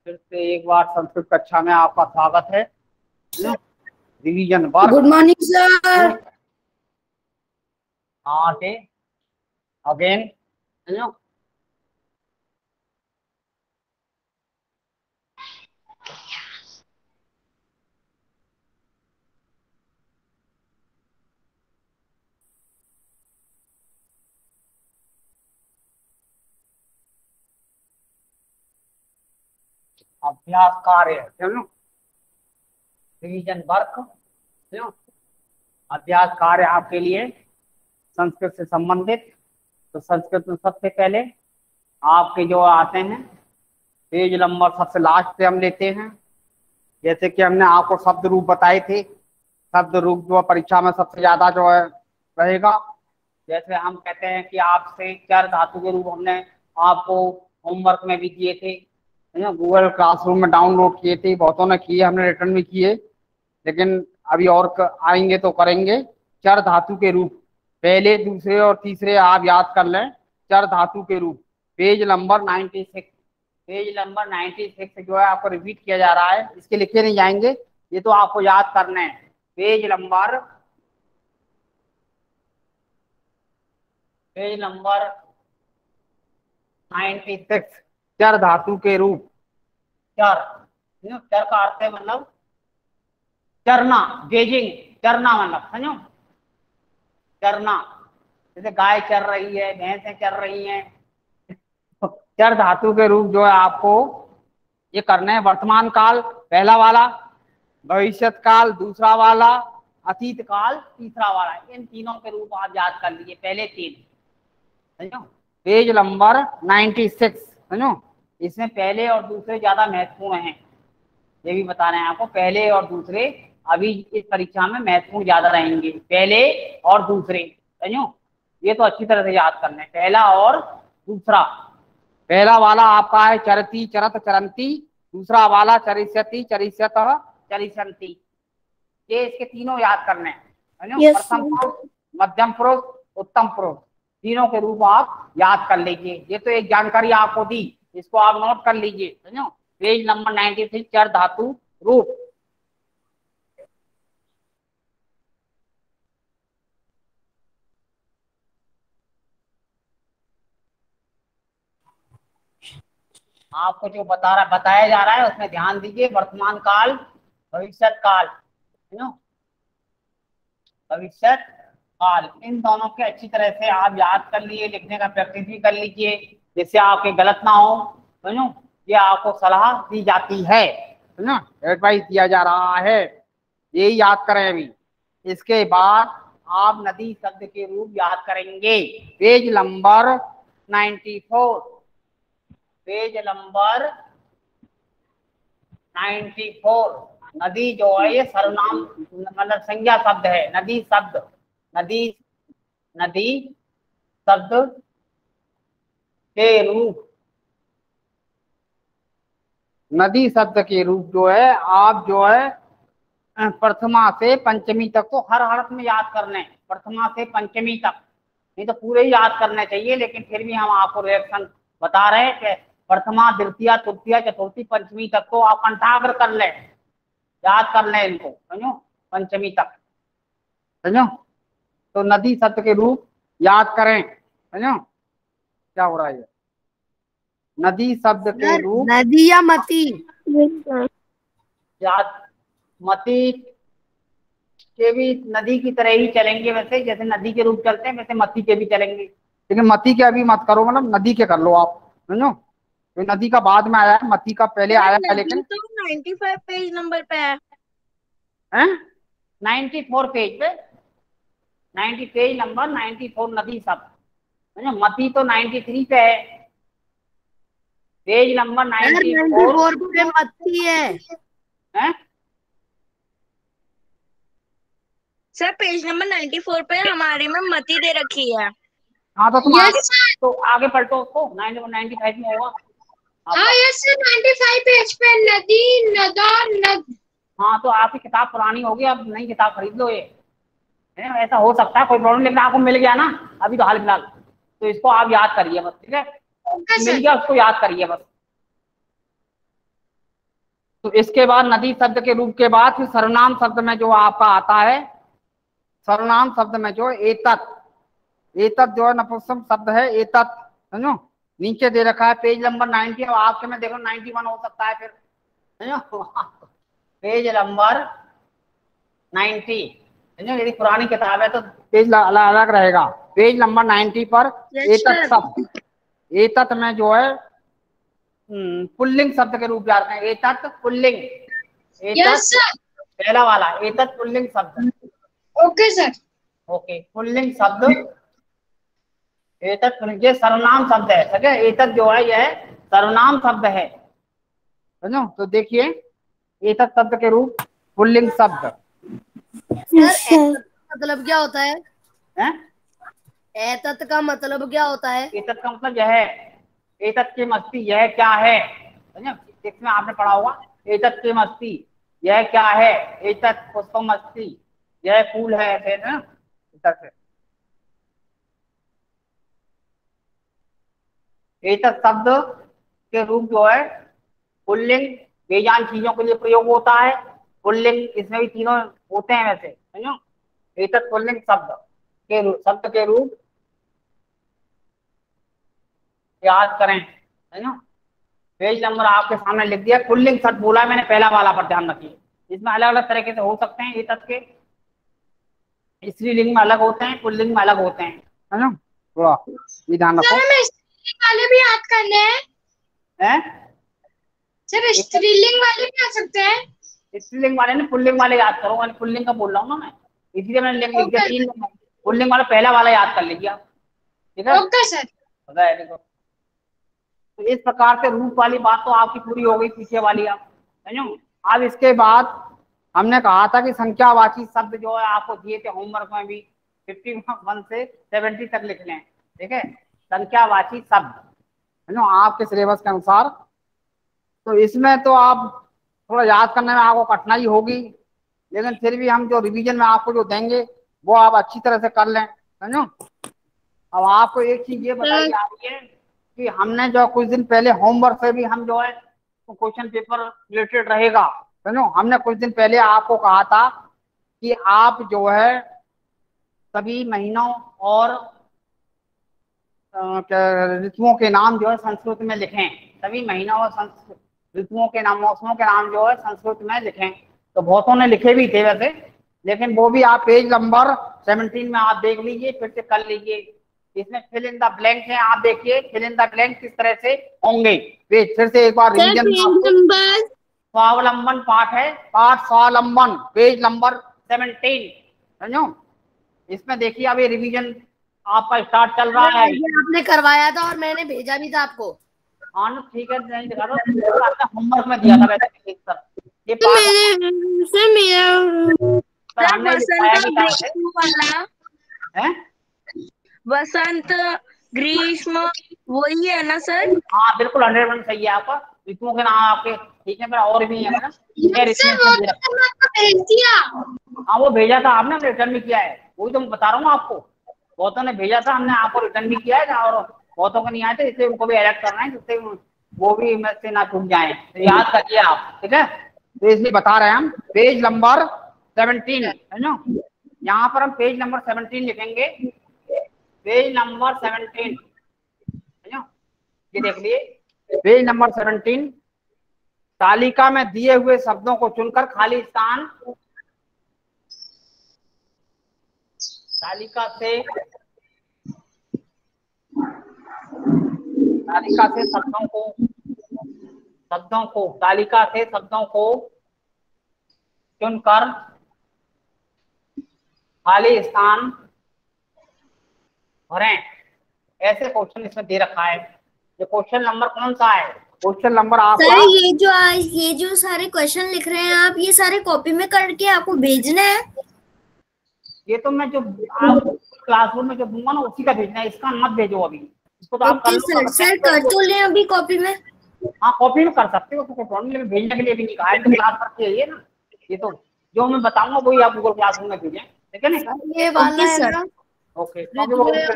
फिर से एक बार संस्कृत कक्षा में आपका स्वागत है। Revision work. Good morning sir. Okay again. अभ्यास कार्य, चलो रिवीजन वर्क। अभ्यास कार्य आपके लिए संस्कृत से संबंधित। तो संस्कृत में सबसे पहले आपके जो आते हैं पेज नंबर सबसे लास्ट पे हम लेते हैं। जैसे कि हमने आपको शब्द रूप बताए थे, शब्द रूप जो परीक्षा में सबसे ज्यादा जो है रहेगा। जैसे हम कहते हैं कि आपसे चर धातु के रूप हमने आपको होमवर्क में भी दिए थे, गूगल क्लासरूम में डाउनलोड किए थे, बहुतों ने किए, हमने रिटर्न भी किए, लेकिन अभी और आएंगे तो करेंगे। चर धातु के रूप पहले, दूसरे और तीसरे आप याद कर लें। चर धातु के रूप पेज नंबर 96, पेज नंबर 96 जो है आपको रिपीट किया जा रहा है। इसके लिखे नहीं जाएंगे, ये तो आपको याद करना है। पेज नंबर 96 चर धातु के रूप। चर, चर का अर्थ है मतलब चरना, गेजिंग, चरना मतलब समझो, चरना। जैसे गाय चर रही है, भैंसें चर रही हैं। चर धातु के रूप जो है आपको ये करने हैं। वर्तमान काल पहला वाला, भविष्यत काल दूसरा वाला, अतीत काल तीसरा वाला। इन तीनों के रूप आप याद कर लीजिए, पहले तीन। समझो पेज नंबर 96 समझो। इसमें पहले और दूसरे ज्यादा महत्वपूर्ण हैं, ये भी बता रहे हैं आपको। पहले और दूसरे अभी इस परीक्षा में महत्वपूर्ण ज्यादा रहेंगे, पहले और दूसरे। समझो ये तो अच्छी तरह से याद करना है, पहला और दूसरा। पहला वाला आपका है चरती चरत चरंती, दूसरा वाला चरिष्यति चरिष्यत चरिष्यंती। ये इसके तीनों याद करने हैं। प्रथम पुरुष, मध्यम पुरुष, उत्तम पुरुष, तीनों के रूप आप याद कर लीजिए। ये तो एक जानकारी आपको दी, इसको आप नोट कर लीजिए। समझो पेज नंबर 96 चर धातु रूप। आपको जो बताया जा रहा है उसमें ध्यान दीजिए। वर्तमान काल, भविष्यत काल, भविष्यत काल, इन दोनों के अच्छी तरह से आप याद कर लिए, लिखने का प्रैक्टिस भी कर लीजिए, जिससे आपके गलत ना हो। समझो ये आपको सलाह दी जाती है, एडवाइस दिया जा रहा है, यही याद करें अभी। इसके बाद आप नदी शब्द के रूप याद करेंगे। Page number 94, page number 94। नदी जो है ये सर्वनाम मतलब संज्ञा शब्द है। नदी शब्द, नदी, नदी शब्द के रूप, नदी शब्द के रूप जो है आप जो है प्रथमा से पंचमी तक को हर हर्फ में याद करने, प्रथमा से पंचमी तक। नहीं तो पूरे ही याद करने चाहिए, लेकिन फिर भी हम आपको रिएक्शन बता रहे हैं कि प्रथमा, द्वितीय, तृतीय, चतुर्थी, पंचमी तक को आप कंठाग्र कर ले, याद कर ले इनको। समझो पंचमी तक, समझो। तो नदी शब्द के रूप याद करें। समझो क्या हो रहा है, नदी शब्द के रूप। नदी या मती याद, मती के भी नदी की तरह ही चलेंगे वैसे, जैसे नदी के रूप चलते हैं वैसे मती के भी चलेंगे, लेकिन मती के अभी मत करो, मतलब नदी के कर लो आप। समझो तो नदी का बाद में आया है, मती का पहले आया है। लेकिन तो 95 पेज नंबर पे है, 94 पेज पे, 90 पेज नंबर 94 नदी शब्द। मती तो 93 पे है, पेज नंबर 94 पे मती है। सर पेज नंबर 94 पे हमारे में मती दे रखी है। हाँ तो तुम तो आगे पलटो उसको, 95 में होगा। हाँ यस 95 पेज पे नदी, नदा, नद। हाँ तो आपकी किताब पुरानी होगी, अब नई किताब खरीद लो। ये ऐसा हो सकता है, कोई प्रॉब्लम, लेकिन आपको मिल गया ना अभी तो हाल फिलहाल, तो इसको आप याद करिए बस, ठीक है। मिल गया उसको याद करिए बस। तो इसके बाद नदी शब्द के रूप के बाद फिर सर्वनाम शब्द में जो आपका आता है, सर्वनाम शब्द में जो एतत्, एतत् जो है नपुंसक शब्द है, एतत्, समझो नीचे दे रखा है पेज नंबर 90। अब आपके में देखो 91 हो सकता है फिर, समझो पेज नंबर 90, समझो यदि पुरानी किताब है तो पेज अलग अलग रहेगा। पेज नंबर 90 पर एतत् शब्द, एतत् में जो है पुल्लिंग शब्द के रूप में आते हैं। एतत् पुल्लिंग, यस एतत् सर। पहला वाला एतत् पुल्लिंग शब्द। Okay sir. ओके, पुल्लिंग शब्द एतत् पुल्लिंग, ये सर्वनाम शब्द है, ठीक है। एतत् जो है यह सर्वनाम शब्द है, समझो। तो देखिए एतत् शब्द के रूप पुल्लिंग शब्द। सर मतलब क्या होता है? हैं? एतत् का मतलब क्या होता है? एतत् का मतलब यह है, एतत् के मस्ती यह क्या है, समझो। इसमें आपने पढ़ा होगा एतत् के मस्ती यह क्या है, एतत् पुष्पम अस्ति, यह फूल है, ऐसे ना एतत् से। एतत् शब्द के रूप जो है पुल्लिंग बेजान चीजों के लिए प्रयोग होता है। पुल्लिंग इसमें भी तीनों होते हैं वैसे, समझो। एतत् पुल्लिंग शब्द के रूप याद करें, समझो। पेज नंबर आपके सामने लिख दिया। पुल्लिंग शब्द बोला है मैंने पहला वाला, पर ध्यान रखिए इसमें अलग अलग तरीके से हो सकते हैं एतत् के, स्त्रीलिंग में अलग होते हैं, पुल्लिंग में अलग होते हैं, समझो। थोड़ा ये ध्यान रखो। सर हमें स्त्रीलिंग वाले भी याद करने हैं? सर स्त्रीलिंग वाले भी आ सकते हैं? स्त्रीलिंग वाले ने पुल्लिंग वाले याद करो, मैंने पुल्लिंग का बोल रहा हूँ ना मैं, इसलिए मैंने लिख दिया ओके। 3 पुल्लिंग वाला पहला वाला याद कर लीजिए आप, ठीक है। Okay sir. पता है देखो, तो इस प्रकार से रूप वाली बात तो आपकी पूरी हो गई, पीछे वाली आप, समझो। अब इसके बाद हमने कहा था कि संख्यावाची शब्द जो है आपको दिए थे होमवर्क में भी 51 से 70 तक लिख लें, ठीक है। संख्यावाची शब्द, समझो आपके सिलेबस के अनुसार। तो इसमें तो आप थोड़ा याद करने में आपको कठिनाई होगी, लेकिन फिर भी हम जो रिवीजन में आपको जो देंगे वो आप अच्छी तरह से कर लें, समझो। अब आपको एक चीज ये बताई जा रही है कि हमने जो कुछ दिन पहले होमवर्क से भी हम जो है क्वेश्चन पेपर रिलेटेड रहेगा, समझो। हमने कुछ दिन पहले आपको कहा था कि आप जो है सभी महीनों और ऋतुओं के नाम जो है संस्कृत में लिखें, सभी महीनों और ऋतुओं के नाम, मौसमों के नाम जो है संस्कृत में लिखें। तो बहुतों ने लिखे भी थे वैसे, लेकिन वो भी आप पेज नंबर 17 में आप देख लीजिए, फिर से कर लीजिए। इसमें फिल इन द ब्लैंक है, आप देखिए फिल इन द ब्लैंक किस तरह से होंगे। पेज फिर से एक बार रिवीजन, स्वावलंबन पाठ है, पाठ स्वावलंबन, पेज नंबर 17, समझो। इसमें देखिए अब ये रिवीजन आपका स्टार्ट चल रहा है। आपने करवाया था और मैंने भेजा भी था आपको। हाँ ना, ठीक है, नहीं दिखा दो, आपने होमवर्क में दिया था वैसे सर, ये पाठ सर हमने लिखाया भी था वैसे। हैं? वसंत ग्रीष्म वही है ना सर? हाँ बिल्कुल 100% सही है आपका। ऋतुओं के नाम आपके ठीक है, मेरा और भी है ना। सर वो तो मैंने आपको भेज दिया। हाँ वो भेजा था आपने, रिटर्न भी किया है, वही तो मैं बता रहा हूँ आपको। बहुतों ने भेजा था, हमने आपको रिटर्न भी किया है, और बहुतों को नहीं आए थे, इसलिए उनको भी अलर्ट करना है जिससे वो भी से ना छूट जाए। तो याद करिए आप, ठीक है। तो इसलिए बता रहे हैं हम पेज नंबर 17, है ना। यहाँ पर हम पेज नंबर 17 लिखेंगे, पेज नंबर 17, है ना। ये देख लिए पेज नंबर 17। तालिका में दिए हुए शब्दों को चुनकर खाली स्थान, तालिका से शब्दों को चुनकर खाली स्थान भरें। ऐसे क्वेश्चन इसमें दे रखा है। ये क्वेश्चन नंबर कौन सा है? क्वेश्चन नंबर आपका, सर ये जो सारे क्वेश्चन लिख रहे हैं आप, ये सारे कॉपी में करके आपको भेजना है? ये तो मैं जो आपको क्लासरूम में जो दूंगा ना उसी का भेजना है, इसका मत भेजो अभी। इसको तो आप कर लो, सर कर तो लें अभी कॉपी में। हाँ कॉपी में कर सकते हो, तो प्रॉब्लम नहीं, भेजने के लिए भी नहीं कहा है, तो क्लास पर चाहिए ना। ये तो जो मैं बताऊंगा वही आप गूगल क्लासरूम में भेजें, ठीक है ना। ये वाला है ना? Okay okay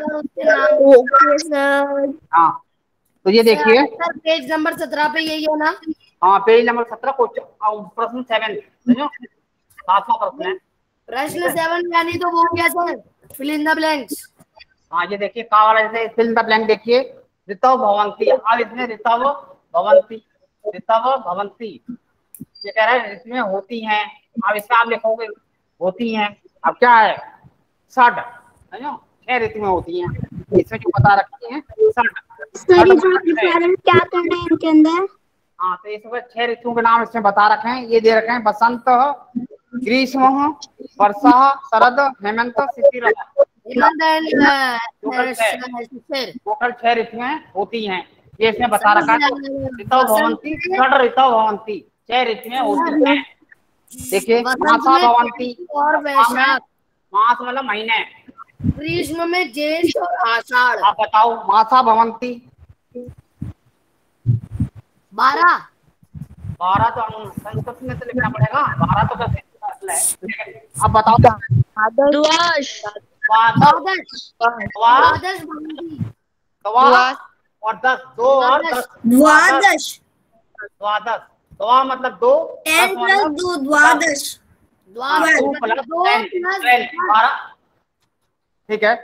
sir. हाँ तो ये देखिए सर पेज नंबर 17 पे यही है ना? हाँ पेज नंबर 17 प्रश्न 7 समझो, 7वां प्रश्न है। प्रश्न 7 यानी तो वो क्या sir, fill in the blanks. हाँ ये देखिए का वाला, जैसे फिल इन द ब्लैंक देखिए, ऋतव भवंती, अब इसमें ऋतव भवंती, ऋतव भवंती ये कह रहा है इसमें होती हैं, अब इसमें आप लिखोगे होती हैं, अब क्या है षड, समझो 6 ऋतु में होती हैं, इसमें जो बता रखी है षड। सर ये जो डिफरेंस क्या करना है इनके अंदर? हाँ तो इसमें 6 ऋतुओं के नाम इसमें बता रखे हैं, ये दे रखे हैं बसंत, ग्रीष्म, वर्षा, शरद, हेमंत, शिशिर। टोटल 6 ऋतुएं होती हैं, ये इसमें बता रखा है। ऋतव भवंती, षड ऋतव भवंती, 6 ऋतुएं होती हैं। देखिए मासा भवंती, और वैशाख, मास मतलब महीने, ग्रीष्म में ज्येष्ठ और आषाढ़। आप बताओ मासा भवंती। 12 तो संस्कृत में तो लिखना पड़ेगा, 12 तो कैसे है, अब बताओ द्वादश, और 10, 2 और 10, द्वादश, द्वादश, द्वा मतलब 2, 10 + 2 द्वादश, 2 + 10 12, ठीक है।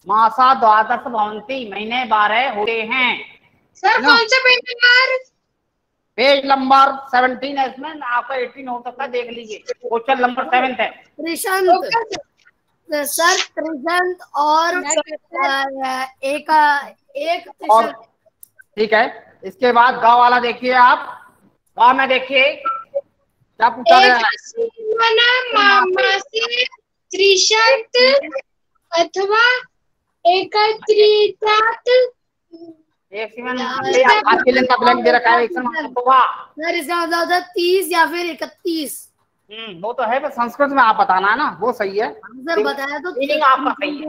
मासा द्वादश भवंती, महीने 12 होते हैं। सर कौन सा पेज नंबर? पेज नंबर 17 है, इसमें आपका 18 हो सकता है, देख लीजिए, क्वेश्चन नंबर 7 है। त्रिशंत सर, त्रिशंत और एक और ठीक है, इसके बाद गाँव वाला देखिए आप, गाँव में देखिए क्या पूछा गया है, त्रिशंत अथवा एकत्रितात। एक आपके लिए ब्लैंक दे रखा है, एक सर इसका मतलब होता है 30 या फिर 31। वो तो है, बस संस्कृत में आप बताना है ना, वो सही है सर बताया तो मीनिंग आपका सही है,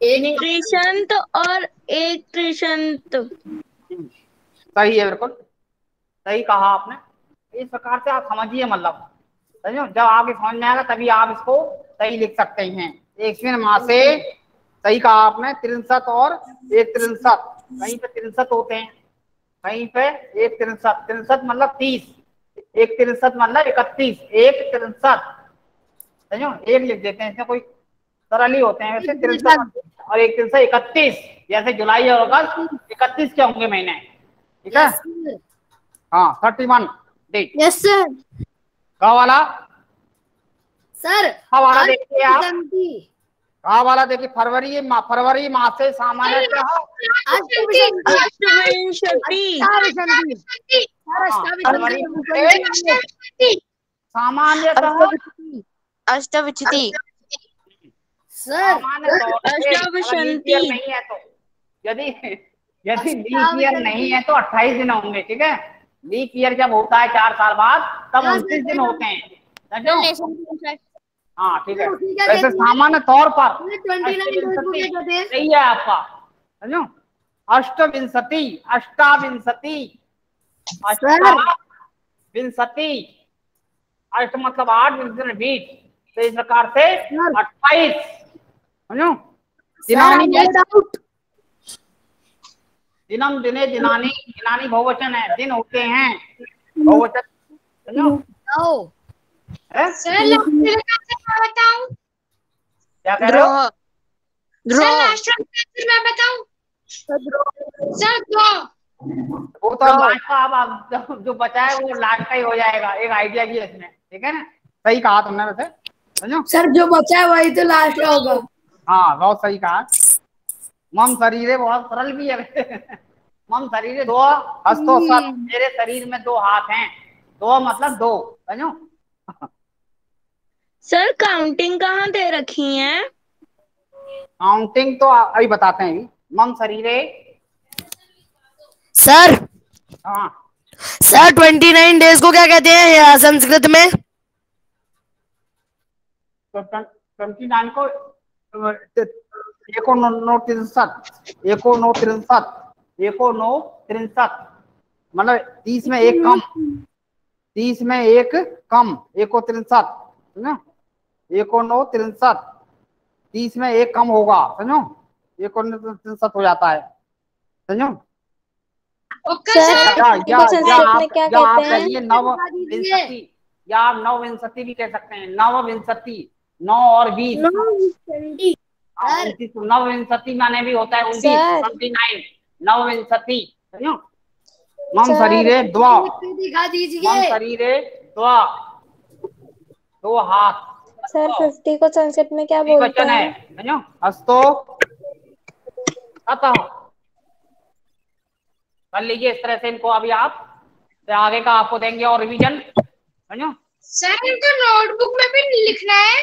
एक त्रिशंत और एक त्रिशंत। सही है, बिल्कुल सही कहा आपने। इस प्रकार से आप समझिए, मतलब समझो, जब आगे समझ में आएगा तभी आप इसको सही लिख सकते हैं। एक माह से सही कहा आपने, 63 और एक 63, कहीं पे 63 होते हैं, कहीं पे एक 63, 63 मतलब 30, एक 63 मतलब 31, एक 63 समझो, एक लिख देते हैं, इसमें कोई सरल ही होते हैं वैसे 63 और एक 31, जैसे जुलाई और अगस्त 31 के होंगे महीने, ठीक है। हाँ 31 डेट। Yes sir. का वाला सर का वाला देखिए आप, का वाला देखिए, फरवरी माह से सामान्यतः अष्टविंशति सर नहीं है, तो यदि लीप ईयर नहीं है तो 28 दिन होंगे, ठीक है। लीप ईयर जब होता है 4 साल बाद, तब 29 दिन होते हैं। हाँ ठीक है, वैसे सामान्य तौर पर सही है आपका, समझो, अष्टविंशति, अष्टाविंशति, अष्टाविंशति, अष्ट मतलब 8, विंशति 20, तो इस प्रकार से 28, समझो। दिनम दिने दिनानी, दिनानी बहुवचन है, दिन होते हैं बहुवचन, समझो। सर मैं बताऊं? क्या कह रहे हो? मैं बताऊं? सर वो तो लास्ट का, अब जो बचा है वो लास्ट का ही हो जाएगा, एक आइडिया भी है इसमें, ठीक है ना। सही कहा तुमने वैसे, समझो। सर जो बचा है वही तो लास्ट का होगा। हाँ बहुत सही कहा। मम शरीरे बहुत सरल भी है मम शरीरे 2 हस्तो सत, मेरे शरीर में 2 हाथ हैं, 2 मतलब 2, समझो। सर काउंटिंग कहाँ दे रखी है? काउंटिंग तो अभी बताते हैं। मम शरीरे, सर हाँ सर 29 डेज को क्या कहते हैं संस्कृत में? तो 29 को एको नौ 63 मतलब 30 में एक कम, 30 में एक कम, एको 63, समझो। एको 9 63, 30 में एक कम होगा, समझो, एको 63 हो जाता है, समझो। Okay sir sir. फिफ्टी को संस्कृत में क्या या आप कहते हैं? कहिए नवविंशति, या आप नवविंशति भी कह सकते हैं। नवविंशति, 9 और 20, सर नवविंशति माने भी होता है 29, सर 29, नवविंशति। समझो, मम सर शरीरे द्व, दिखा मम दीजिए। शरीरे द्व, 2 हाथ। सर 50 को संस्कृत में क्या बोलते वचन है, हैं? समझो, हस्तो अतः। कर लीजिए इस तरह से इनको। अभी आप फिर आगे का आपको देंगे और रिवीजन, समझो। सर इनको नोटबुक में भी लिखना है।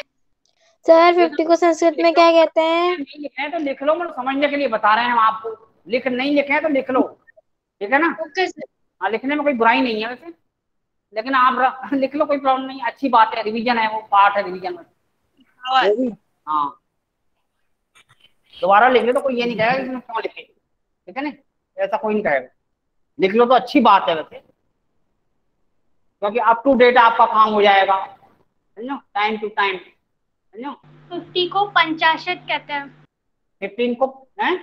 सर 50 को संस्कृत में क्या कहते हैं? नहीं लिखे हैं तो लिख लो, मतलब समझने के लिए बता रहे हैं हम आपको। नहीं लिखे हैं तो लिख लो, ठीक है ना। Okay sir. हाँ, लिखने में कोई बुराई नहीं है वैसे, लेकिन आप लिख लो, कोई प्रॉब्लम नहीं, अच्छी बात है, रिवीजन है, वो पार्ट है रिवीजन में। वो भी हाँ, दोबारा लिख लो तो कोई ये नहीं कहेगा इसमें क्यों लिखे, ठीक है ना, ऐसा कोई नहीं कहेगा। लिख लो तो अच्छी बात है वैसे, क्योंकि अप टू डेट आपका काम हो जाएगा, समझो, टाइम टू टाइम, समझो। 50 को 50 कहते हैं। 15 को है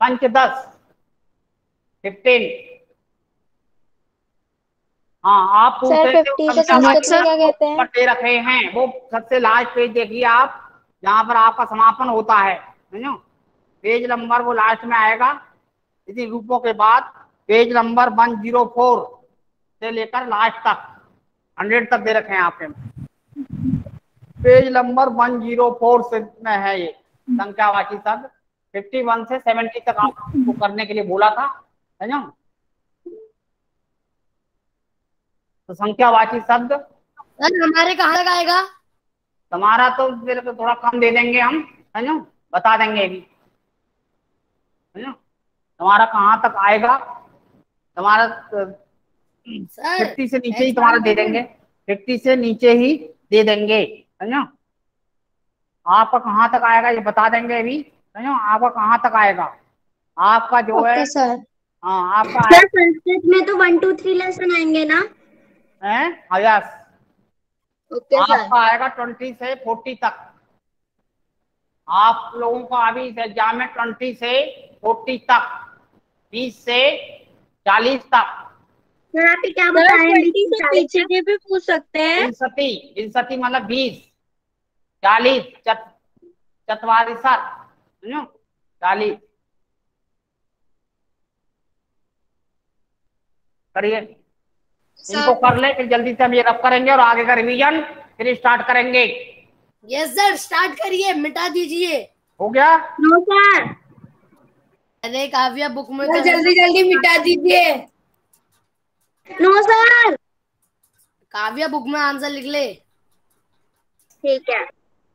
5 10, 15। हाँ, आप पूछ सर रहे थे 50 को संस्कृत में क्या कहते हैं? दे रखे हैं, वो सबसे लास्ट पेज देखिए आप, जहाँ पर आपका समापन होता है, समझो, पेज नंबर वो लास्ट में आएगा। इसी रूपों के बाद पेज नंबर 104 से लेकर लास्ट तक 100 तक दे रखे हैं आपके। पेज नंबर 104 से में है ये संख्यावाची शब्द। 51 से 70 तक आपको करने के लिए बोला था, समझो। तो संख्यावाची शब्द सर हमारे कहाँ तक आएगा? तुम्हारा तो फिर तो थोड़ा कम दे देंगे हम, समझो, बता देंगे अभी, समझो, तुम्हारा कहाँ तक आएगा। तुम्हारा सर 50 से नीचे ही तुम्हारा दे देंगे, 50 से नीचे ही दे देंगे, समझो। आपका कहाँ तक आएगा ये बता देंगे अभी, समझो, आपका कहाँ तक आएगा। आपका जो है, ओके सर। हाँ आपका सर संस्कृत में तो 1 2 3 लेसन आएंगे ना? है, यस, ओके सर। आपका आएगा 20 से 40 तक। आप लोगों का अभी एग्जाम में 20 से 40 तक, 20 से 40 तक। सर आप क्या सर बता रहे हैं? 20 से पीछे के भी पूछ सकते हैं? विंशति, विंशति मतलब 20, 40, चतवारिशत, समझो, 40 करिए। इनको कर ले, फिर जल्दी से हम ये रब करेंगे और आगे का रिवीजन फिर स्टार्ट करेंगे। यस सर, स्टार्ट करिए, मिटा दीजिए। हो गया? No sir. अरे काव्या बुक में सर जल्दी जल्दी मिटा दीजिए। No sir. काव्या बुक में आंसर लिख ले। ठीक है।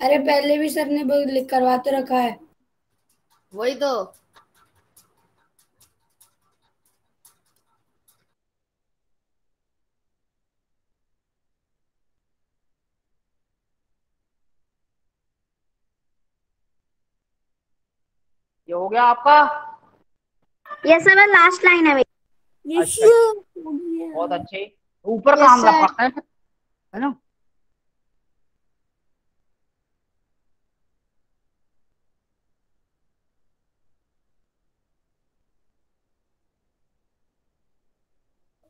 अरे पहले भी सर ने लिख करवाते रखा है। वही तो। ये हो गया आपका? यस सर, लास्ट लाइन है मेरी। अच्छा, बहुत अच्छे। ऊपर का हम रख सकते हैं, है ना।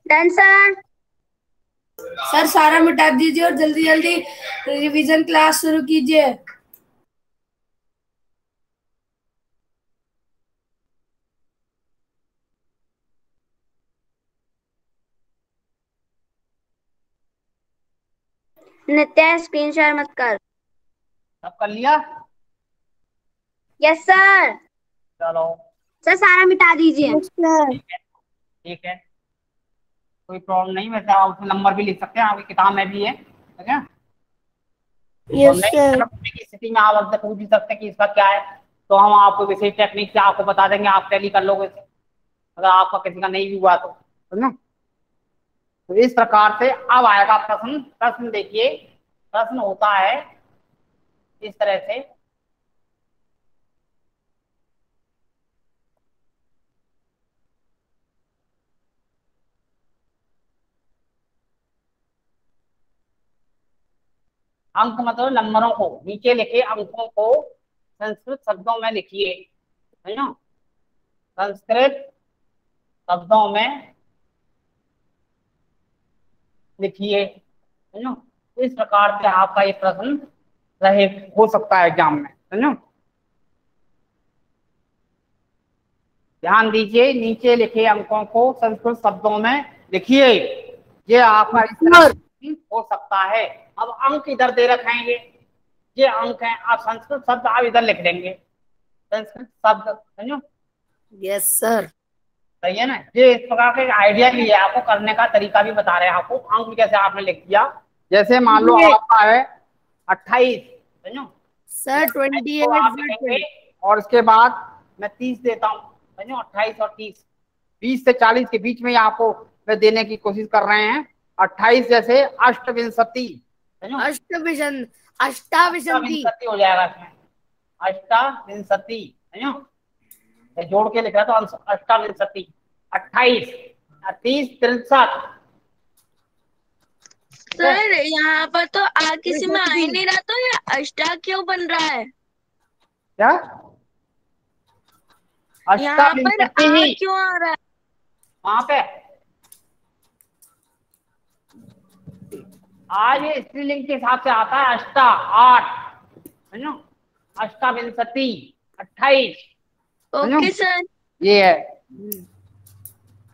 Done sir. सर सारा मिटा दीजिए और जल्दी जल्दी रिवीजन क्लास शुरू कीजिए। नित्या स्क्रीन शेयर मत कर। सब कर लिया? Yes sir. चलो सर सारा मिटा दीजिए। ठीक है, कोई प्रॉब्लम नहीं। वैसे आप उसमें नंबर भी लिख सकते हैं, आपकी किताब में भी है, ठीक है। Yes sir. की स्थिति में आप हमसे पूछ भी सकते हैं कि इसका क्या है, तो हम आपको विशेष टेक्निक से आपको बता देंगे, आप टैली कर लोगे इसे, अगर आपका किसी का नहीं भी हुआ तो, समझो। तो इस प्रकार से अब आएगा प्रश्न। प्रश्न देखिए, प्रश्न होता है इस तरह से। अंक मतलब नंबरों को नीचे लिखे, अंकों को संस्कृत शब्दों में लिखिए, है ना। संस्कृत शब्दों में लिखिए। समझो, इस प्रकार से आपका ये प्रश्न रहे हो सकता है एग्जाम में। समझो, ध्यान दीजिए, नीचे लिखे अंकों को संस्कृत शब्दों में लिखिए। ये आपका इस तरह हो सकता है। अब अंक इधर दे रखे हैं, ये अंक हैं। आप संस्कृत शब्द आप इधर लिख देंगे, संस्कृत शब्द। समझो, यस सर। सही है ना। ये इस प्रकार का आइडिया भी है, आपको करने का तरीका भी बता रहे हैं आपको। अंक कैसे आपने लिख दिया, जैसे मान लो आपका है 28। समझो सर 28 को आप लिखेंगे 28 और उसके बाद मैं 30 देता हूँ। समझो, 28 और 30, 20 से 40 के बीच में ही आपको देने की कोशिश कर रहे हैं। 28 जैसे अष्टविंशति। समझो, अष्टविंशति अष्टाविंशति हो जाएगा इसमें, अष्टाविंशति। समझो, जोड़ के लिखा तो अष्टाविंशति। 28, 30, 63। सर यहाँ पर तो आ किसी में आ ही नहीं रहा, तो ये अष्टा क्यों बन रहा है? क्या यहाँ पर अष्टाविंशति आ ही क्यों आ रहा है? वहां पे आज ये स्त्रीलिंग के हिसाब से आता है। अष्टा 8, समझो, अष्टाविंशति 28। Okay sir. ये है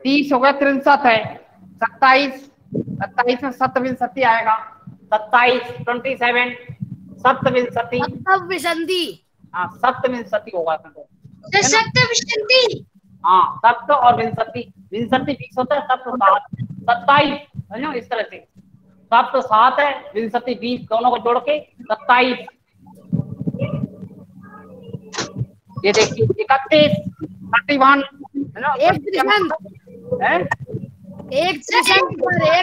30 हो गया, 63 है। 27, 27 में सप्तविंशति आएगा। 27, 27 सप्तविंशति। सप्तविंशति। हाँ, सप्तविंशति होगा तो सप्तविंशति। हाँ, सप्त और विंशति, विंशति 20 होता है, सप्त 7, 27। समझो, इस तरह से सप्त 7 है, विंशति 20, दोनों को जोड़ के 27। ये देखिए 31, 31। एक त्रिशंत एक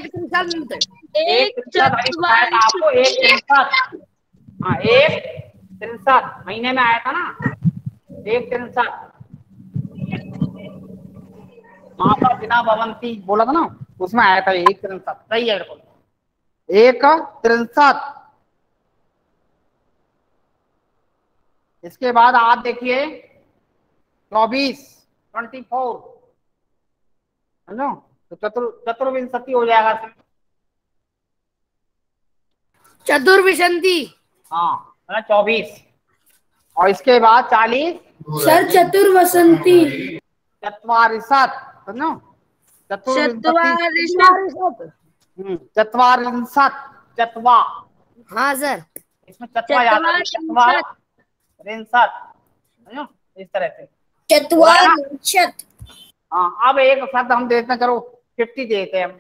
त्रिशंत एक आपको एक 63। हाँ, एक 63 महीने में आया था ना, एक 63। माता बिना भवंती बोला था ना, उसमें आया था एक 63। सही है, बिल्कुल एक 63। इसके बाद आप देखिए 24, 24। समझो, तो चतुर्विंशति हो जाएगा इसमें। चतुर्विंशति। हाँ, 24। और इसके बाद 40, सर चतुर्वसंती। चत्वारिशत्। समझो, चत्वारिंशत्, चत्वा। हाँ सर। इसमें चत्वा याद है, चत्वा रिंशत्। समझो, इस तरह से चतुर्विंशत। हाँ। अब एक शब्द हम देते हैं, चलो 50 देते हैं हम,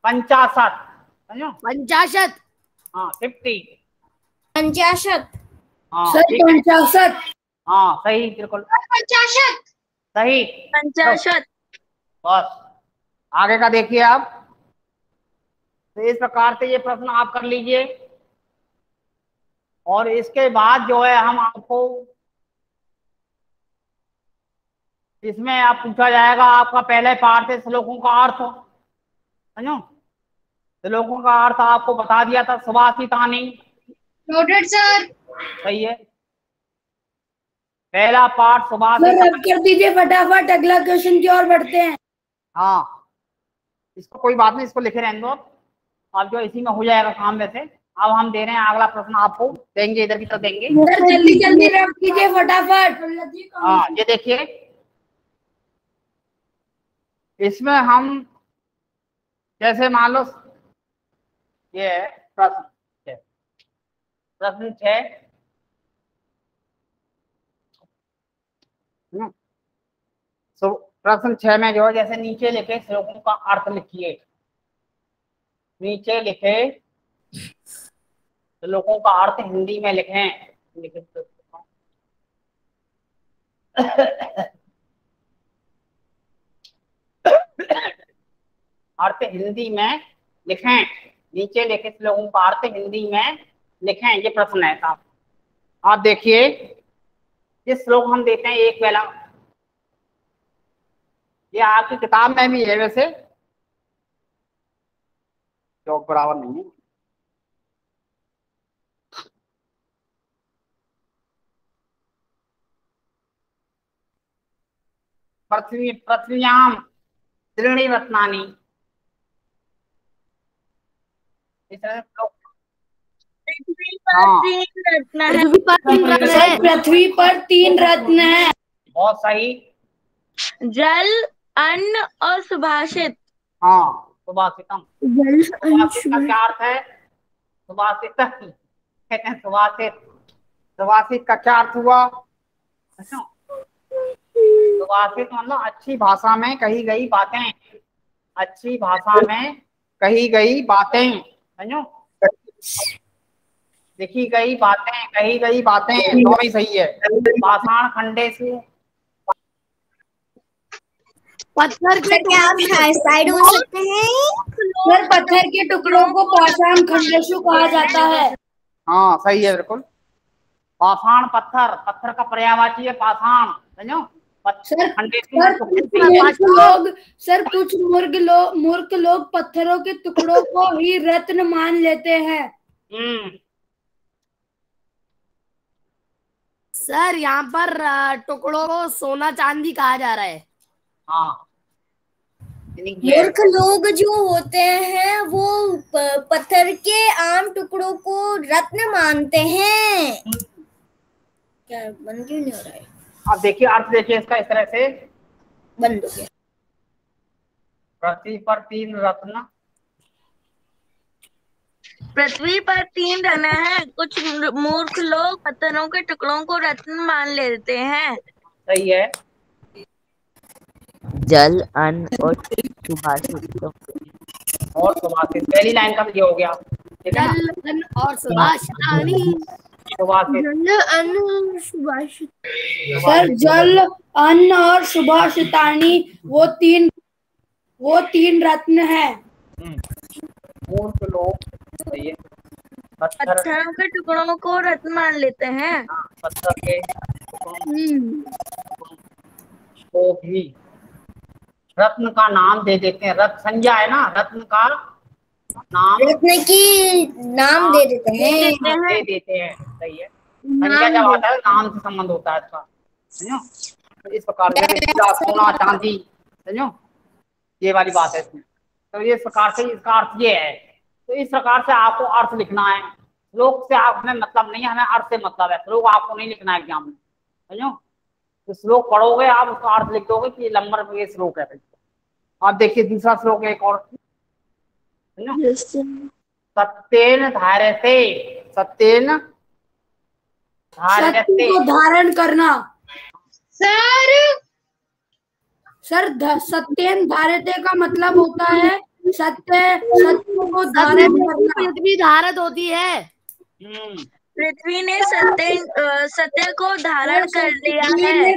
50। समझो, 50। हाँ 50। 50। हाँ सर 50। हाँ, सही, बिल्कुल 50। सही। 50। बस आगे का देखिए आप। तो इस प्रकार से ये प्रश्न आप कर लीजिए। और इसके बाद जो है हम आपको इसमें आप पूछा जाएगा, आपका पहले पाठ है श्लोकों का अर्थ। समझो, श्लोकों का अर्थ आपको बता दिया था, सुभाषितानि। Noted sir. सही है, पहला पाठ सुभाषितानि। कर दीजिए फटाफट, अगला क्वेश्चन की ओर बढ़ते हैं। हाँ, इसको कोई बात नहीं, इसको लिखे रहने दो आप जो इसी में हो जाएगा काम वैसे। अब हम दे रहे हैं अगला प्रश्न, आपको देंगे, इधर की तरफ देंगे। जल्दी जल्दी रख कीजिए फटाफट। हाँ, ये देखिए, इसमें हम जैसे मान लो ये है प्रश्न 6। प्रश्न 6 प्रश्न 6 में जो है, जैसे नीचे लिखे श्लोकों का अर्थ लिखिए। नीचे लिखे श्लोकों का अर्थ हिंदी में लिखें। अर्थ हिंदी में लिखें। नीचे लिखे श्लोकों का अर्थ हिंदी में लिखें। ये प्रश्न है साहब। आप देखिए, ये श्लोक हम देते हैं एक पहला, ये आपकी किताब में भी है वैसे, श्लोक बराबर नहीं है। पृथ्वी पृथ्व्याम त्रीणि रत्नानि। हाँ तीन रत्न है। सर पृथ्वी पर 3 रत्न है। बहुत सही। जल, अन्न और सुभाषित। हाँ सुभाषितम। जल सुभाषित का क्या अर्थ है? सुभाषित कहते हैं सुभाषित। सुभाषित का क्या अर्थ हुआ? सुभाषित मतलब अच्छी भाषा में कही गई बातें। अच्छी भाषा में कही गई बातें, समझो, लिखी गई बातें, कही गई बातें, दोनों ही सही है। पाषाण खंडे से। पत्थर के सर क्या आप साइड हो सकते हैं? सर पत्थर के टुकड़ों को पाषाण खंडेशु कहा जाता है। हाँ सही है बिल्कुल। पाषाण पत्थर, पत्थर का पर्यायवाची है पाषाण, समझो। सर खंडेशु कुछ मूर्ख लोग पत्थरों के टुकड़ों को ही रत्न मान लेते हैं। सर यहाँ पर टुकड़ों को सोना चांदी कहा जा रहा है। हाँ मूर्ख लोग जो होते हैं वो पत्थर के आम टुकड़ों को रत्न मानते हैं। क्या बंद क्यों नहीं हो रहा है? अब देखिए अर्थ देखिए इसका इस तरह से। बंद हो गया। पृथ्वी पर 3 रत्न। पृथ्वी पर 3 रत्न है। कुछ मूर्ख लोग पत्थरों के टुकड़ों को रत्न मान लेते हैं। सही है। जल, अन्न और सुभाषित। और सुभाषित पहली लाइन का तो ये हो गया, ठीक है ना? जल, अन्न और सुभाषितानी। सुभाषित। जल, अन्न, सुभाषित। सर जल, अन्न और सुभाषितानी वो तीन रत्न है। मूर्ख लोग, सही है। पत्थरों के टुकड़ों को रत्न मान लेते हैं। पत्थर के को भी रत्न का नाम दे देते हैं। रत्न संज्ञा है ना, रत्न का नाम, रत्न की नाम दे देते हैं। दे देते हैं, सही है। संज्ञा जब आता है नाम से संबंध होता है इसका, समझो। तो इस प्रकार से हीरा, सोना, चांदी, समझो, ये वाली बात है इसमें। तो ये प्रकार से इसका अर्थ ये है। तो इस प्रकार से आपको अर्थ लिखना है। श्लोक से हमें मतलब नहीं है, हमें अर्थ से मतलब है। श्लोक आपको नहीं लिखना है एग्जाम में, समझो। तो श्लोक पढ़ोगे आप, उसका अर्थ लिख दोगे कि नंबर पे ये श्लोक है। आप देखिए दूसरा श्लोक है एक और, सत्येन धार्यते। सत्येन धार्यते को धारण करना। सर सत्येन धार्यते का मतलब होता है सत्य को धारण करना। पृथ्वी धारत होती है। पृथ्वी ने सत्य को धारण कर लिया है।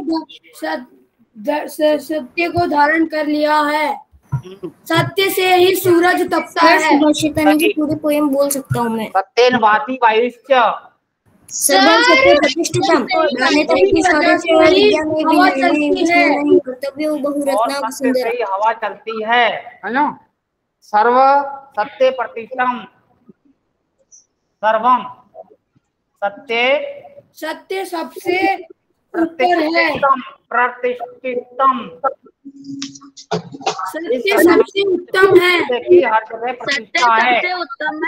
सत्य को धारण कर लिया है। सत्य से ही सूरज तपता है। सुभाषितानी की पूरी पोएम बोल सकता हूँ मैं। सत्येन वाति वायुश्च सर्वं सत्य प्रतिष्ठितम् नान्यतरं स्वदेशे विज्ञाने विज्ञाने कर्तव्यो बहुरत्ना सुंदर। हवा चलती है ना। सर्व सत्य प्रतिष्ठितम। सर्वम सत्य सबसे ऊपर है। प्रतिष्ठितम। सत्य सबसे उत्तम है। हर जगह प्रतिष्ठा है। सबसे उत्तम है।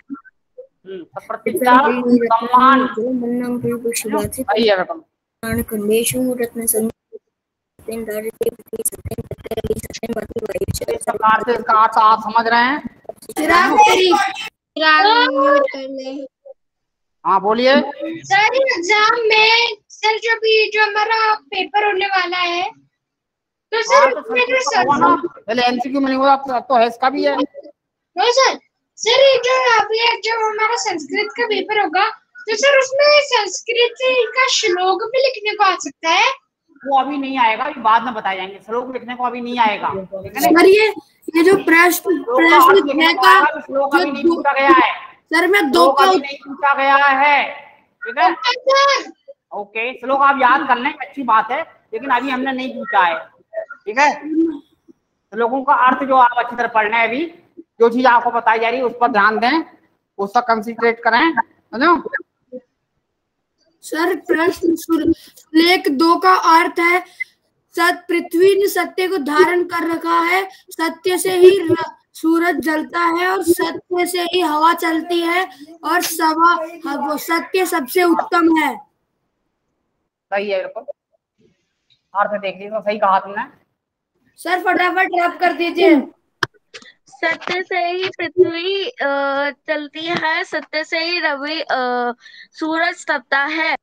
प्रतिष्ठा, सम्मान, सही है। खंडेशु रत्न प्रकार से इसका अर्थ आप समझ रहे हैं? हाँ बोलिए। सर एग्जाम में सर जो हमारा पेपर होने वाला है तो सर पहले एमसीक्यू में नहीं हुआ, अब तो है इसका भी है। सर जो हमारा संस्कृत का पेपर होगा तो सर उसमें संस्कृत का श्लोक भी लिखने को आ सकता है? वो अभी नहीं आएगा, अभी बाद में बताए जाएंगे। श्लोक लिखने को अभी नहीं आएगा। सर ये जो प्रश्न श्लोक अभी नहीं पूछा गया है सर, मैं दो का नहीं पूछा गया है, ठीक है। ओके, श्लोक आप याद कर लें, अच्छी बात है, लेकिन अभी हमने नहीं पूछा है, ठीक है। श्लोकों का अर्थ जो आप अच्छी तरह पढ़ना है, अभी जो चीज आपको बताई जा रही है उस पर ध्यान दें, उस पर कंसंट्रेट करें, समझो। सर प्रश्न लेख 2 का अर्थ है पृथ्वी ने सत्य को धारण कर रखा है, सत्य से ही सूरज जलता है और सत्य से ही हवा चलती है और वो सत्य सबसे उत्तम है। सही है, बिल्कुल अर्थ देख लीजिए, तो सही कहा तुमने। सर फटाफट रैप कर दीजिए। सत्य से ही पृथ्वी चलती है, सत्य से ही रवि सूरज तपता है।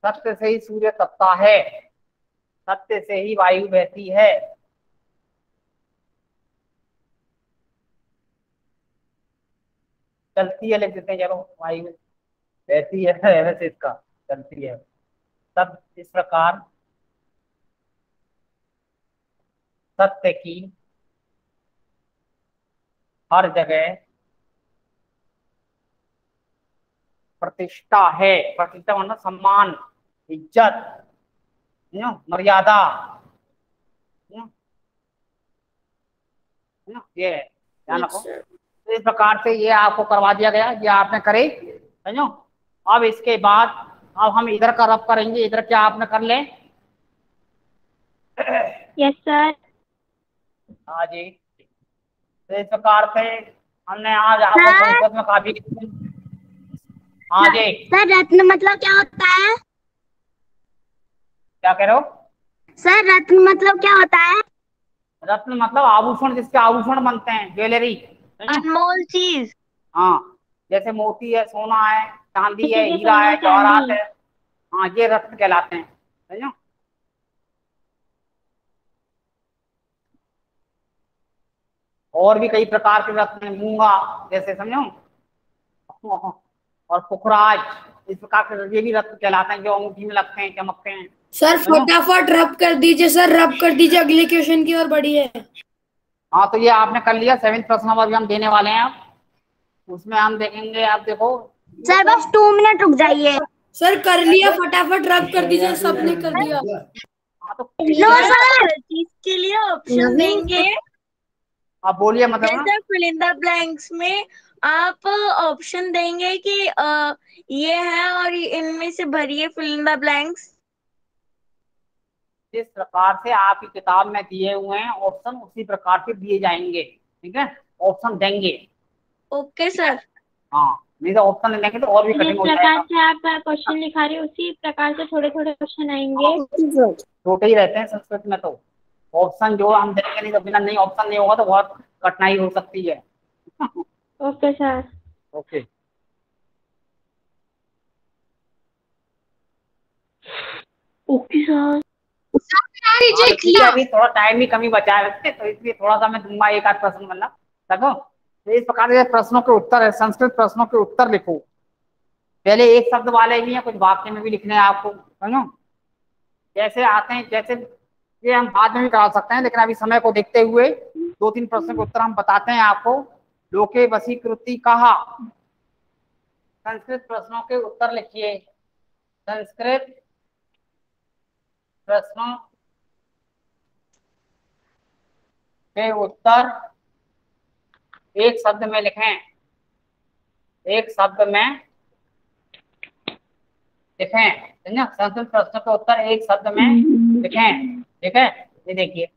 सत्य से ही सूर्य तपता है, सत्य से ही वायु बहती है, चलती है लिख देते हैं, चलो वायु बहती है वैसे इसका चलती है। सब इस प्रकार सत्य की हर जगह प्रतिष्ठा है। प्रतिष्ठा मतलब सम्मान, इज्जत, मर्यादा, ये है, ध्यान रखो। तो इस प्रकार से ये आपको करवा दिया गया, ये आपने करे, समझो। अब इसके बाद अब हम इधर का रब करेंगे, इधर क्या आपने कर ले। Yes sir. हाँ जी, तो इस प्रकार से हमने आज आपको संस्कृत में काफी। हाँ जी सर, रत्न मतलब क्या होता है? क्या कह रहे हो सर, रत्न मतलब क्या होता है? रत्न मतलब आभूषण, जिसके आभूषण बनते हैं, ज्वेलरी, अनमोल चीज। हाँ, जैसे मोती है, सोना है, चांदी है, हीरा है, जवाहरात है, हाँ ये रत्न कहलाते हैं, समझो। और भी कई प्रकार के रत्न हैं, मूंगा जैसे, समझो, और पुखराज, इस प्रकार के ये भी रत्न कहलाते हैं, जो अंगूठी में लगते हैं, चमकते हैं। सर फटाफट रब कर दीजिए, सर रब कर दीजिए, अगले क्वेश्चन की ओर बढ़िए। हाँ, तो ये आपने कर लिया। 7th प्रश्न नंबर भी हम देने वाले हैं, आप उसमें हम देखेंगे। आप देखो सर, बस 2 मिनट रुक जाइए। सर कर लिया, फटाफट रब कर दीजिए, सबने कर दिया। हाँ, तो चीज के लिए ऑप्शन देंगे। आप बोलिए, मतलब जैसे फिल इन द ब्लैंक्स में आप ऑप्शन देंगे कि ये है और इनमें से भरिए फिल इन द ब्लैंक्स। जिस प्रकार से आपकी किताब में दिए हुए हैं ऑप्शन, उसी प्रकार से दिए जाएंगे, ठीक है, ऑप्शन देंगे। Okay sir. हाँ, नहीं तो ऑप्शन नहीं देंगे तो और भी कठिन हो जाएगा। जिस प्रकार से आप क्वेश्चन लिखा रहे हो उसी प्रकार से थोड़े थोड़े क्वेश्चन आएंगे। छोटे ही रहते हैं संस्कृत में, तो ऑप्शन जो हम देंगे नहीं, तो बिना नहीं ऑप्शन नहीं होगा तो बहुत कठिनाई हो सकती है। Okay sir. Okay, okay sir. अभी थोड़ा टाइम ही कमी बचा है वैसे, तो इसलिए थोड़ा सा मैं दूंगा एक आध प्रश्न, मतलब देखो। तो इस प्रकार के प्रश्नों के उत्तर है, संस्कृत प्रश्नों के उत्तर लिखो। पहले एक शब्द वाले भी हैं, कुछ वाक्य में भी लिखने हैं आपको, समझो। जैसे आते हैं, जैसे ये हम बाद में भी करा सकते हैं, लेकिन अभी समय को देखते हुए 2-3 प्रश्नों के उत्तर हम बताते हैं आपको। लोके वशीकृति कहा, संस्कृत प्रश्नों के उत्तर लिखिए। संस्कृत प्रश्नों के उत्तर एक शब्द में लिखें, एक शब्द में लिखें, संस्कृत प्रश्नों के उत्तर एक शब्द में लिखें, ठीक है। ये देखिए,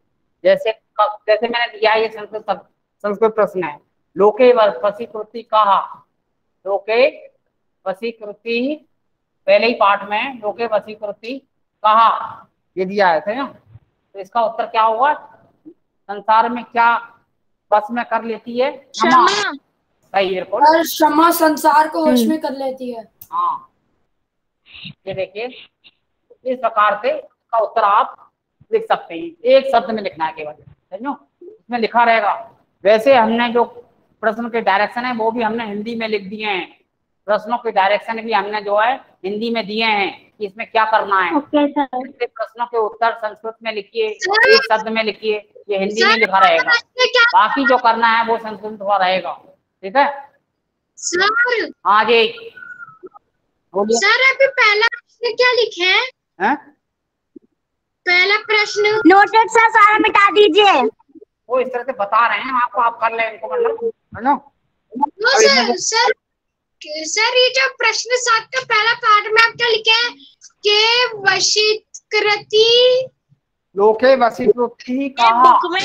जैसे मैंने दिया, ये संस्कृत प्रश्न है। लोके वशीकृति कहा, लोके वशीकृति, पहले ही पाठ में लोके वशीकृति कहा ये दिया है, समझो। तो इसका उत्तर क्या होगा? संसार में क्या वश में कर लेती है? क्षमा। सही है, क्षमा संसार को वश में कर लेती है। हाँ, ये देखिए, इस प्रकार से इसका उत्तर आप लिख सकते हैं। एक शब्द में लिखना है केवल, समझो, इसमें लिखा रहेगा। वैसे हमने जो प्रश्न के डायरेक्शन है वो भी हमने हिंदी में लिख दिए हैं, प्रश्नों के डायरेक्शन भी हमने जो है हिंदी में दिए हैं कि इसमें क्या करना है। Okay sir. इसके प्रश्नों के उत्तर संस्कृत में लिखिए, एक शब्द में लिखिए, ये हिंदी में लिखा रहेगा, बाकी जो करना है वो संस्कृत में रहेगा। ठीक है सर? हाँ जी बोलिए। सर अभी पहला प्रश्न क्या लिखे हैं? पहला प्रश्न नोटेड सर, सारा मिटा दीजिए। वो इस तरह से बता रहे हैं आपको, आप कर लें इनको, मतलब है ना। सर सर ये जो प्रश्न 7 का पहला पार्ट में आप क्या लिखे हैं? के वशीकृति, लोके वशीकृति कहा, बुक में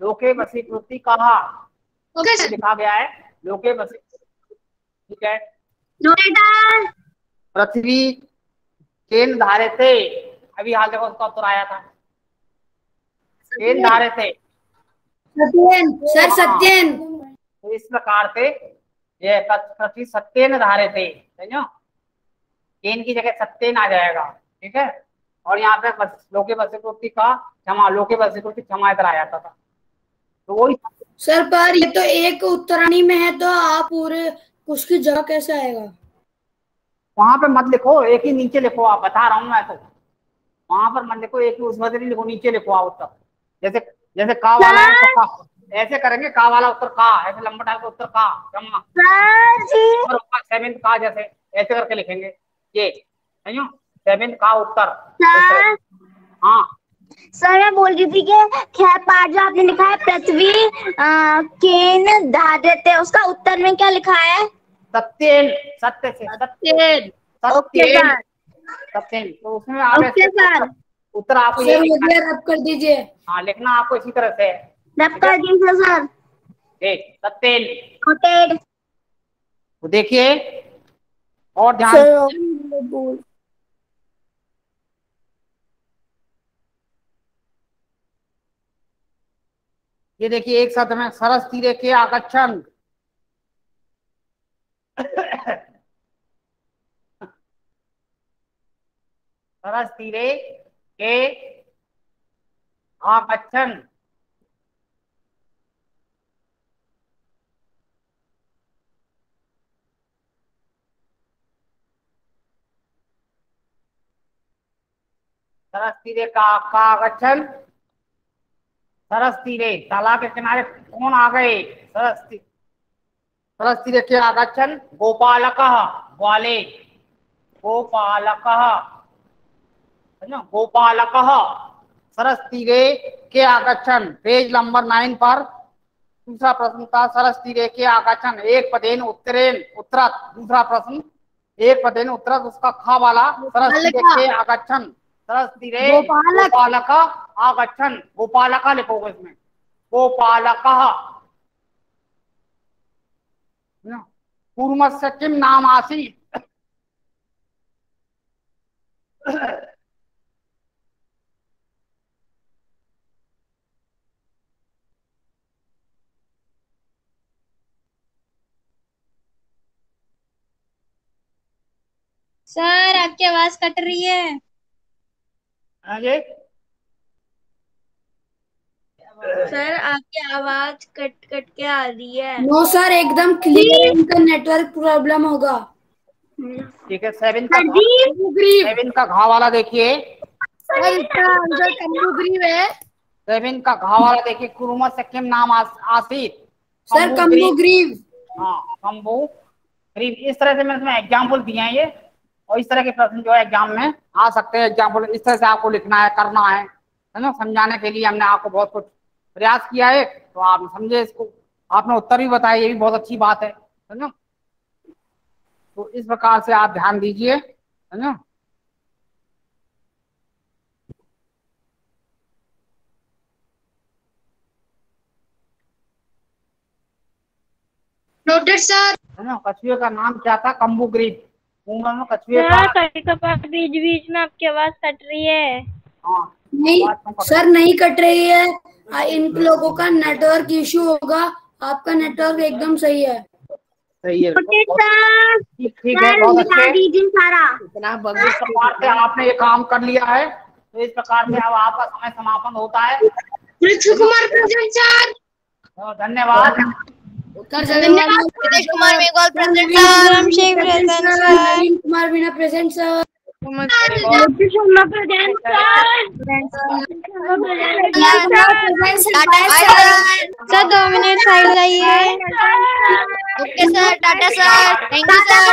लोके वशीकृति कहा ओके सर। लिखा गया है, लोके वशीकृति। ठीक है। नोटेड पृथ्वी केन धारे थे, अभी हाल देखो उसका उत्तर आया था, केन धारे थे। सत्येन सर, सत्येन। तो इस प्रकार से ये पृथ्वी सत्येन धारे थे, समझो, केन की जगह सत्येन आ जाएगा। ठीक है। और यहाँ पे लोके वशीकृति का क्षमा, लोके वशीकृति क्षमा इधर आ जाता था, तो वही। सर पर ये तो एक उत्तरायणी में है, तो आप पूरे उसकी जगह कैसे आएगा? वहां पे मत लिखो, एक ही नीचे लिखो, आप बता रहा हूँ मैं, तो वहां पर मत लिखो, एक ही उस बदली लिखो, नीचे लिखो आप उत्तर। जैसे जैसे का वाला है तो का, ऐसे करेंगे, का वाला उत्तर का, ऐसे लंबा टाइप का उत्तर का, क्षमा, और ऊपर सेवेंथ का, जैसे ऐसे करके लिखेंगे ये, समझो, सेवेंथ का उत्तर। हाँ सर मैं बोल रही थी कि खैर पार्ट जो आपने लिखा है पृथ्वी केन धारे थे, उसका उत्तर में क्या लिखा है? सत्येन, सत्य से, सत्येन, सत्येन, सत्येन। तो उसमें आप उत्तर आपको ये रब कर दीजिए। हाँ लिखना आपको इसी तरह से, रब कर दीजिए सर। ठीक, सत्येन। नोटेड। तो देखिए और ध्यान, ये देखिए एक शब्द में सरस तीरे के आगच्छन, सरस तीरे के आगच्छन, सरस तीरे का आगच्छन, सरस तीरे, तालाब के किनारे कौन आ गए? सरस तीरे के आगच्छन गोपालकः, ग्वाले, गोपालकः, समझो, गोपालकः सरस तीरे के आगच्छन। पेज नंबर 9 पर दूसरा प्रश्न था, सरस तीरे के आगच्छन, एक पदेन उत्तरेन उत्तरत। दूसरा प्रश्न, एक पदेन उत्तरत, उसका खा वाला, सरस तीरे के आगच्छन, सरस तीरे गोपालक आगच्छन, गोपालक लिखोगे इसमें, गोपालकः। पूर्वस्य किम नाम आसीत्, सर आपकी आवाज कट रही है। सर आपकी आवाज कट कट के आ रही है। नो सर, एकदम क्लियर, इनका नेटवर्क प्रॉब्लम होगा। ठीक है। सेवन का घा वाला देखिए, सेवन का घा वाला देखिए, कुरुमा से किम नाम आसीत, सर कम्बुग्रीव। हाँ कम्बुग्रीव। इस तरह से मैंने इसमें एग्जाम्पल दिए हैं ये, और इस तरह के प्रश्न जो है एग्जाम में आ सकते हैं। एग्जाम्पल इस तरह से आपको लिखना है, करना है ना। समझाने के लिए हमने आपको बहुत कुछ प्रयास किया है, तो आप समझे इसको, आपने उत्तर भी बताया, ये भी बहुत अच्छी बात है, समझो। तो इस प्रकार से आप ध्यान दीजिए, समझो। Noted sir. कछुए का नाम क्या था? कम्बुग्रीव। उम्र में कछुए का, कभी बीच बीच में आपकी आवाज कट रही है। हाँ नहीं सर, नहीं कट रही है, इन लोगों का नेटवर्क इशू होगा, आपका नेटवर्क एकदम सही है। सही है, ठीक है, बहुत अच्छे। इतना बंदी प्रकार से आपने ये काम कर लिया है, तो इस प्रकार से अब आपका समय समापन होता है। Prithvi Kumar present sir. धन्यवाद। Nitesh Kumar Meghwal present sir. Abhishek present sir. Naveen Kumar Meena present sir. Sharma present sir 2 मिनट साइड जाइए। Okay sir, tata sir, thank you sir.